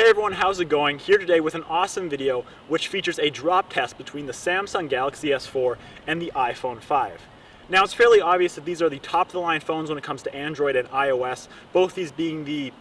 Hey everyone, how's it going? Here today with an awesome video which features a drop test between the Samsung Galaxy S4 and the iPhone 5. Now it's fairly obvious that these are the top of the line phones when it comes to Android and iOS, both these being the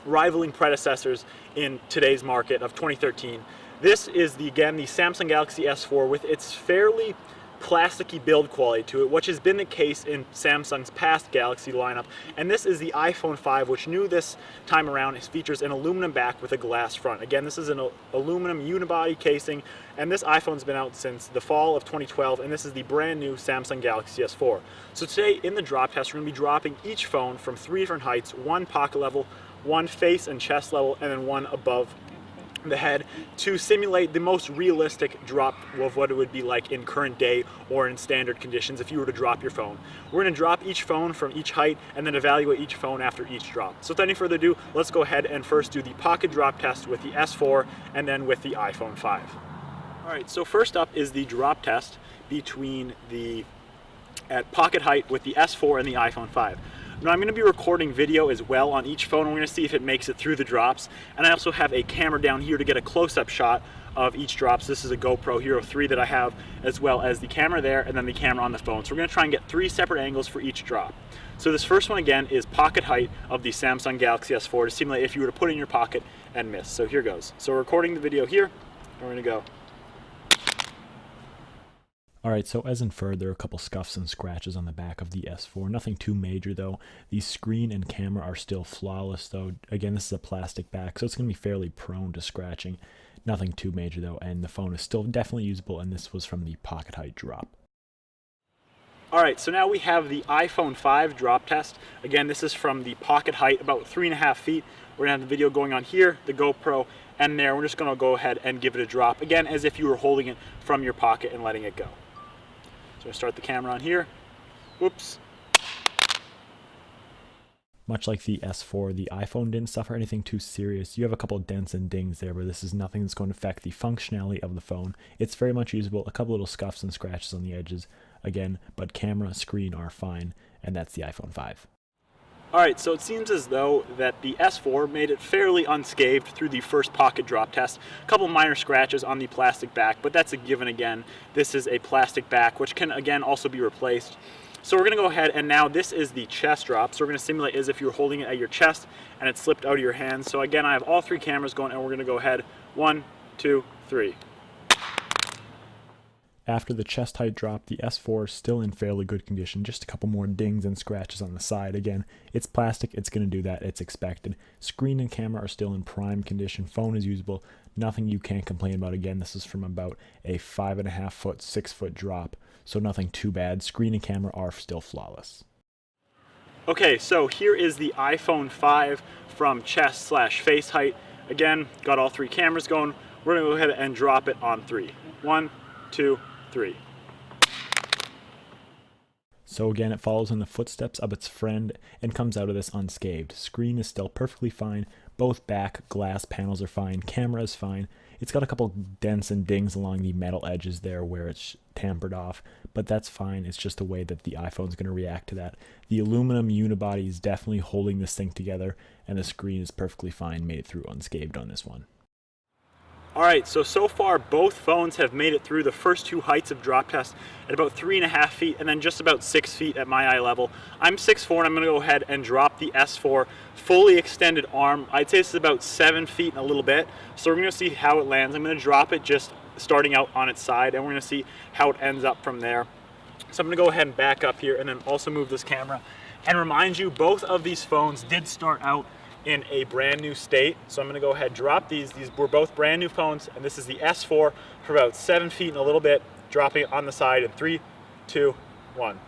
rivaling predecessors in today's market of 2013. This is again the Samsung Galaxy S4 with its fairly plasticky build quality to it, which has been the case in Samsung's past Galaxy lineup. And this is the iPhone 5, which new this time around features an aluminum back with a glass front. Again, this is an aluminum unibody casing, and this iPhone's been out since the fall of 2012, and this is the brand new Samsung Galaxy S4. So today in the drop test, we're going to be dropping each phone from 3 different heights: one pocket level, one face and chest level, and then one above the head, to simulate the most realistic drop of what it would be like in current day or in standard conditions if you were to drop your phone. We're going to drop each phone from each height and then evaluate each phone after each drop. So without any further ado, let's go ahead and first do the pocket drop test with the S4 and then with the iPhone 5. Alright, so first up is the drop test between at pocket height with the S4 and the iPhone 5. Now I'm going to be recording video as well on each phone. We're going to see if it makes it through the drops. And I also have a camera down here to get a close-up shot of each drop. So this is a GoPro Hero 3 that I have, as well as the camera there and then the camera on the phone. So we're going to try and get 3 separate angles for each drop. So this first one again is pocket height of the Samsung Galaxy S4 to simulate if you were to put it in your pocket and miss. So here goes. So we're recording the video here, and we're going to go. Alright, so as inferred, there are a couple scuffs and scratches on the back of the S4. Nothing too major though. The screen and camera are still flawless though. Again, this is a plastic back, so it's going to be fairly prone to scratching. Nothing too major though, and the phone is still definitely usable, and this was from the pocket height drop. Alright, so now we have the iPhone 5 drop test. Again, this is from the pocket height, about 3.5 feet. We're going to have the video going on here, the GoPro, and there. We're just going to go ahead and give it a drop, again, as if you were holding it from your pocket and letting it go. So I start the camera on here. Whoops. Much like the S4, the iPhone didn't suffer anything too serious. You have a couple of dents and dings there, but this is nothing that's going to affect the functionality of the phone. It's very much usable. A couple little scuffs and scratches on the edges, again, but camera, screen are fine, and that's the iPhone 5. Alright, so it seems as though that the S4 made it fairly unscathed through the first pocket drop test. A couple minor scratches on the plastic back, but that's a given again. This is a plastic back, which can again also be replaced. So we're going to go ahead, and now this is the chest drop. So we're going to simulate as if you're holding it at your chest and it slipped out of your hands. So again, I have all 3 cameras going, and we're going to go ahead. 1, 2, 3. After the chest height drop, the S4 is still in fairly good condition, just a couple more dings and scratches on the side. Again, it's plastic, it's going to do that, it's expected. Screen and camera are still in prime condition, phone is usable, nothing you can't complain about. Again, this is from about a 5.5 foot, 6 foot drop, so nothing too bad. Screen and camera are still flawless. Okay, so here is the iPhone 5 from chest/face height. Again, got all 3 cameras going. We're going to go ahead and drop it on 3. 1, 2, 3. So again, it follows in the footsteps of its friend and comes out of this unscathed. Screen is still perfectly fine. Both back glass panels are fine. Camera is fine. It's got a couple dents and dings along the metal edges there where it's tampered off, but that's fine. It's just the way that the iPhone's going to react to that. The aluminum unibody is definitely holding this thing together, and the screen is perfectly fine. Made it through unscathed on this one. Alright, so far both phones have made it through the first 2 heights of drop test at about 3.5 feet and then just about 6 feet at my eye level. I'm 6'4", and I'm going to go ahead and drop the S4 fully extended arm. I'd say this is about 7 feet and a little bit. So we're going to see how it lands. I'm going to drop it just starting out on its side, and we're going to see how it ends up from there. So I'm going to go ahead and back up here and then also move this camera. And remind you, both of these phones did start out in a brand new state. So I'm going to go ahead and drop these. These were both brand new phones, and this is the S4 for about 7 feet and a little bit, dropping it on the side in 3, 2, 1.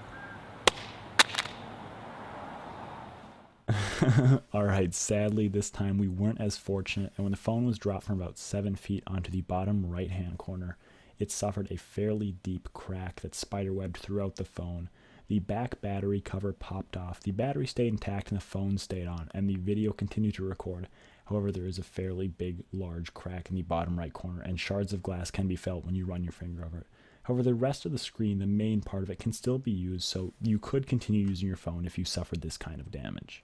Alright, sadly this time we weren't as fortunate, and when the phone was dropped from about 7 feet onto the bottom right hand corner, it suffered a fairly deep crack that spiderwebbed throughout the phone. The back battery cover popped off. The battery stayed intact and the phone stayed on, and the video continued to record. However, there is a fairly big, large crack in the bottom right corner, and shards of glass can be felt when you run your finger over it. However, the rest of the screen, the main part of it, can still be used, so you could continue using your phone if you suffered this kind of damage.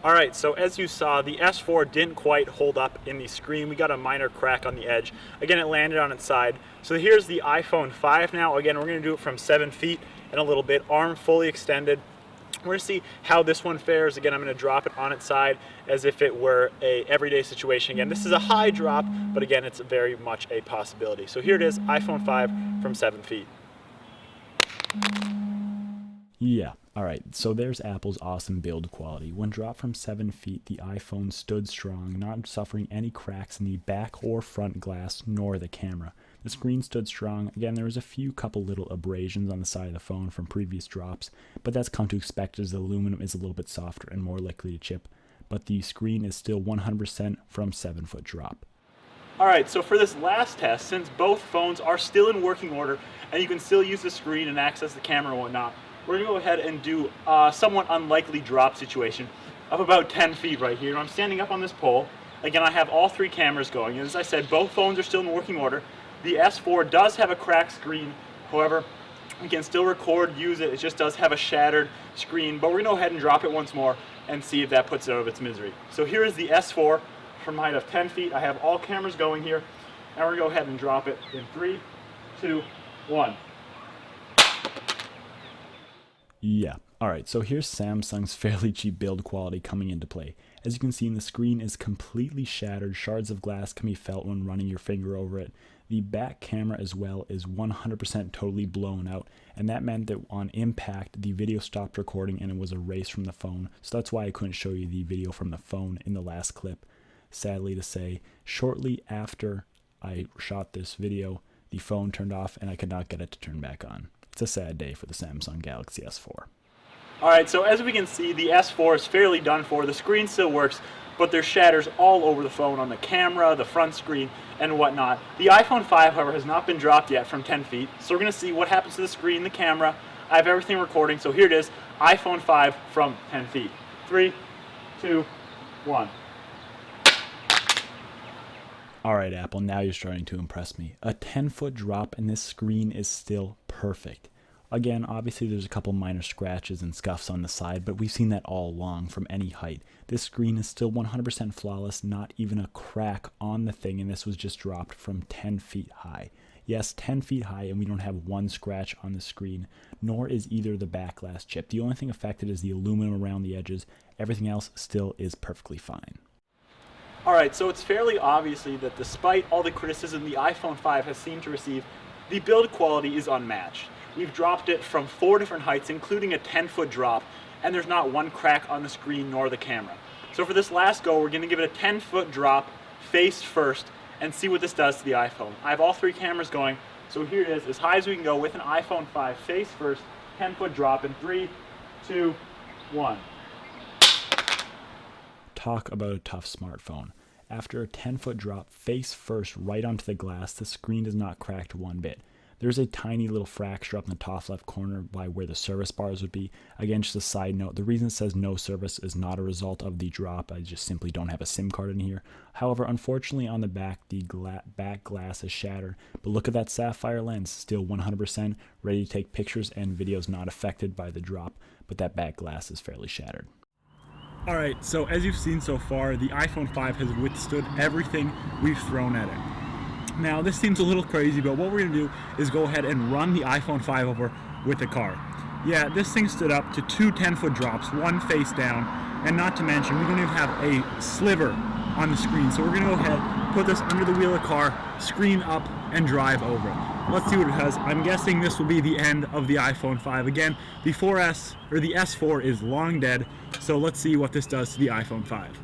Alright, so as you saw, the S4 didn't quite hold up in the screen. We got a minor crack on the edge. Again, it landed on its side. So here's the iPhone 5 now. Again, we're going to do it from 7 feet and a little bit, arm fully extended. We're going to see how this one fares. Again, I'm going to drop it on its side as if it were a everyday situation. Again, this is a high drop, but again, it's very much a possibility. So here it is, iPhone 5 from 7 feet. Yeah, alright, so there's Apple's awesome build quality. When dropped from 7 feet, the iPhone stood strong, not suffering any cracks in the back or front glass, nor the camera. The screen stood strong. Again, there was a couple little abrasions on the side of the phone from previous drops, but that's come to expect as the aluminum is a little bit softer and more likely to chip. But the screen is still 100% from 7-foot drop. Alright, so for this last test, since both phones are still in working order, and you can still use the screen and access the camera and whatnot, we're going to go ahead and do a somewhat unlikely drop situation of about 10 feet right here. I'm standing up on this pole. Again, I have all 3 cameras going. And as I said, both phones are still in working order. The S4 does have a cracked screen. However, we can still record, use it. It just does have a shattered screen. But we're going to go ahead and drop it once more and see if that puts it out of its misery. So here is the S4 from a height of 10 feet. I have all cameras going here. And we're going to go ahead and drop it in 3, 2, 1. Yeah, alright, so here's Samsung's fairly cheap build quality coming into play. As you can see, the screen is completely shattered. Shards of glass can be felt when running your finger over it. The back camera as well is 100% totally blown out, and that meant that on impact, the video stopped recording and it was erased from the phone. So that's why I couldn't show you the video from the phone in the last clip. Sadly to say, shortly after I shot this video, the phone turned off and I could not get it to turn back on. It's a sad day for the Samsung Galaxy S4. Alright, so as we can see, the S4 is fairly done for. The screen still works, but there's shatters all over the phone, on the camera, the front screen, and whatnot. The iPhone 5, however, has not been dropped yet from 10 feet, so we're going to see what happens to the screen, the camera. I have everything recording, so here it is, iPhone 5 from 10 feet. 3, 2, 1. Alright Apple, now you're starting to impress me. A 10-foot drop and this screen is still perfect. Again, obviously there's a couple minor scratches and scuffs on the side, but we've seen that all along from any height. This screen is still 100% flawless, not even a crack on the thing, and this was just dropped from 10 feet high. Yes, 10 feet high, and we don't have one scratch on the screen, nor is either the back glass chipped. The only thing affected is the aluminum around the edges. Everything else still is perfectly fine. Alright, so it's fairly obviously that despite all the criticism the iPhone 5 has seemed to receive, the build quality is unmatched. We've dropped it from 4 different heights, including a 10-foot drop, and there's not one crack on the screen nor the camera. So for this last go, we're going to give it a 10-foot drop, face first, and see what this does to the iPhone. I have all 3 cameras going, so here it is, as high as we can go with an iPhone 5, face first, 10-foot drop in 3, 2, 1. Talk about a tough smartphone. After a 10-foot drop face first right onto the glass, the screen does not crack one bit. There's a tiny little fracture up in the top left corner by where the service bars would be. Again, just a side note, the reason it says no service is not a result of the drop. I just simply don't have a SIM card in here. However, unfortunately on the back, the back glass is shattered. But look at that sapphire lens, still 100% ready to take pictures and videos, not affected by the drop. But that back glass is fairly shattered. Alright, so as you've seen so far, the iPhone 5 has withstood everything we've thrown at it. Now, this seems a little crazy, but what we're going to do is go ahead and run the iPhone 5 over with the car. Yeah, this thing stood up to 2 10-foot drops, one face down, and not to mention, we don't even have a sliver on the screen. So we're going to go ahead, put this under the wheel of the car, screen up, and drive over it. Let's see what it does. I'm guessing this will be the end of the iPhone 5. Again, the 4S, or the S4 is long dead, so let's see what this does to the iPhone 5.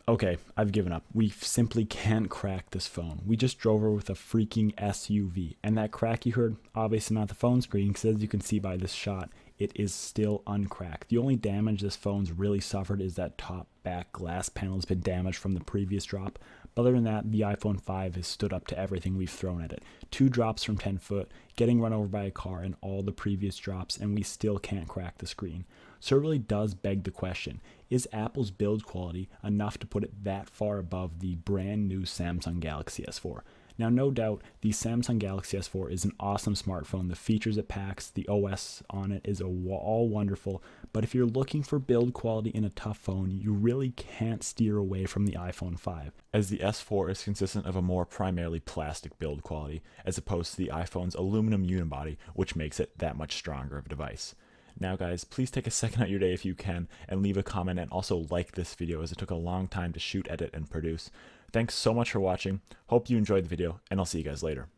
Okay, I've given up. We simply can't crack this phone. We just drove her with a freaking SUV. And that crack you heard, obviously not the phone screen, because as you can see by this shot, it is still uncracked. The only damage this phone's really suffered is that top back glass panel has been damaged from the previous drop. Other than that, the iPhone 5 has stood up to everything we've thrown at it. 2 drops from 10 foot, getting run over by a car, and all the previous drops, and we still can't crack the screen. So it really does beg the question, is Apple's build quality enough to put it that far above the brand new Samsung Galaxy S4? Now, no doubt, the Samsung Galaxy S4 is an awesome smartphone. The features it packs, the OS on it is all wonderful. But if you're looking for build quality in a tough phone, you really can't steer away from the iPhone 5. As the S4 is consistent of a more primarily plastic build quality, as opposed to the iPhone's aluminum unibody, which makes it that much stronger of a device. Now guys, please take a second out of your day if you can, and leave a comment, and also like this video as it took a long time to shoot, edit, and produce. Thanks so much for watching. Hope you enjoyed the video, and I'll see you guys later.